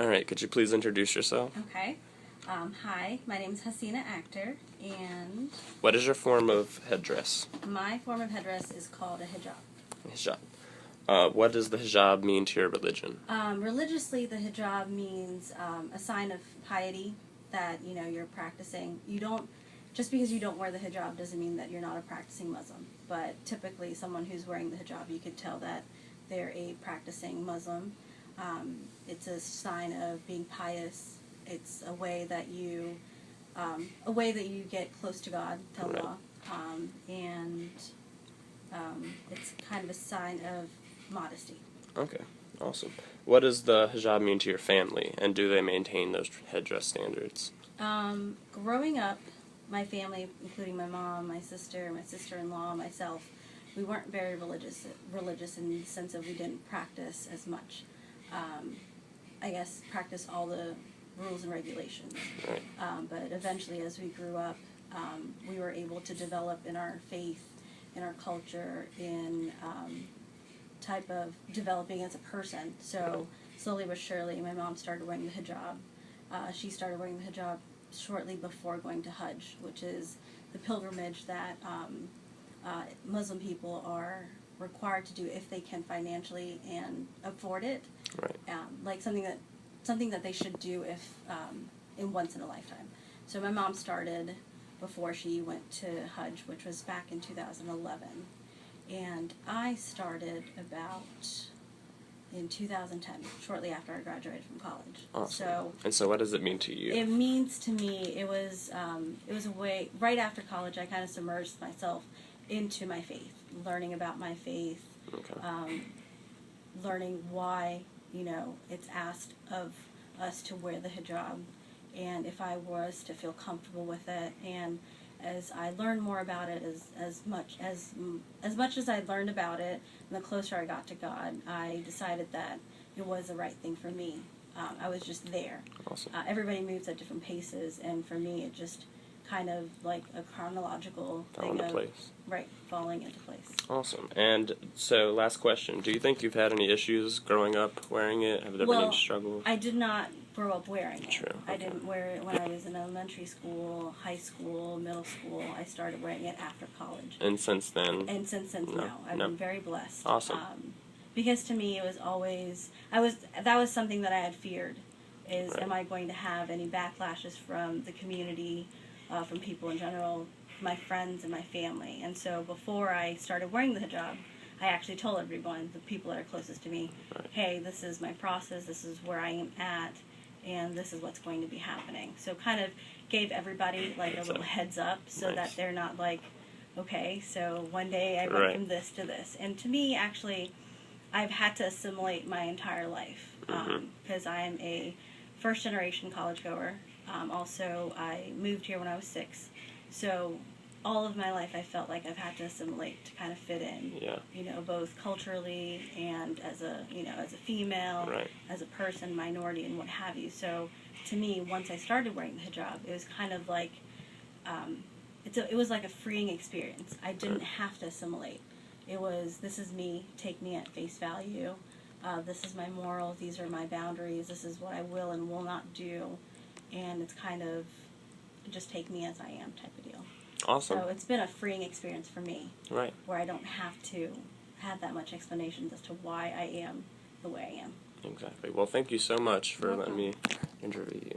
All right, could you please introduce yourself? Okay. Hi, my name is Hasina Akhtar, and What is your form of headdress? my form of headdress is called a hijab. Hijab. What does the hijab mean to your religion? Religiously, the hijab means a sign of piety that you're practicing. You don't just because you don't wear the hijab doesn't mean that you're not a practicing Muslim. But typically, someone who's wearing the hijab, you could tell that they're a practicing Muslim. It's a sign of being pious. It's a way that you get close to God, to Allah, and it's kind of a sign of modesty. Okay, awesome. What does the hijab mean to your family, and do they maintain those headdress standards? Growing up, my family, including my mom, my sister-in-law, myself, we weren't very religious in the sense of we didn't practice as much. I guess practice all the rules and regulations. Right. But eventually, as we grew up, we were able to develop in our faith, in our culture, in type of developing as a person. So slowly but surely, my mom started wearing the hijab. She started wearing the hijab shortly before going to Hajj, which is the pilgrimage that Muslim people are required to do if they can financially and afford it. Right. Like something that they should do if once in a lifetime. So my mom started before she went to Hajj, which was back in 2011, and I started about in 2010, shortly after I graduated from college. Awesome. So what does it mean to you? It means to me, it was a way, right after college, I kind of submerged myself into my faith, learning about my faith, Okay. Learning why, it's asked of us to wear the hijab, and if I was to feel comfortable with it. And as I learned more about it, as much as I learned about it, and the closer I got to God, I decided that it was the right thing for me. I was just there. Awesome. Everybody moves at different paces, and for me, it just kind of like a chronological Fall into place. Right, falling into place. Awesome. And so, last question. Do you think you've had any issues growing up wearing it? Have there been any struggles? I did not grow up wearing it. True. I didn't wear it when I was in elementary school, high school, middle school. I started wearing it after college. And since then? And since then, no. I've been very blessed. Awesome. Because to me, it was always, that was something that I had feared, is Right. am I going to have any backlashes from the community, from people in general, my friends and my family. And so before I started wearing the hijab, I actually told everyone, the people that are closest to me, Right. hey, this is my process, this is where I am at, and this is what's going to be happening. So kind of gave everybody like a little heads up so Nice. that they're not like, okay, so one day I went Right. from this to this. And to me, actually, I've had to assimilate my entire life because I am a first-generation college goer. Also, I moved here when I was 6. So all of my life I felt like I've had to assimilate to kind of fit in. Yeah. Both culturally and as a female, Right. as a person, minority, and what have you. So to me, once I started wearing the hijab, it was kind of like it was like a freeing experience. I didn't have to assimilate. It was, this is me, take me at face value. This is my morals, these are my boundaries, this is what I will and will not do. And it's kind of just take me as I am type of deal. Awesome. So it's been a freeing experience for me. Right. Where I don't have to have that much explanation as to why I am the way I am. Exactly. Well, thank you so much for letting me interview you.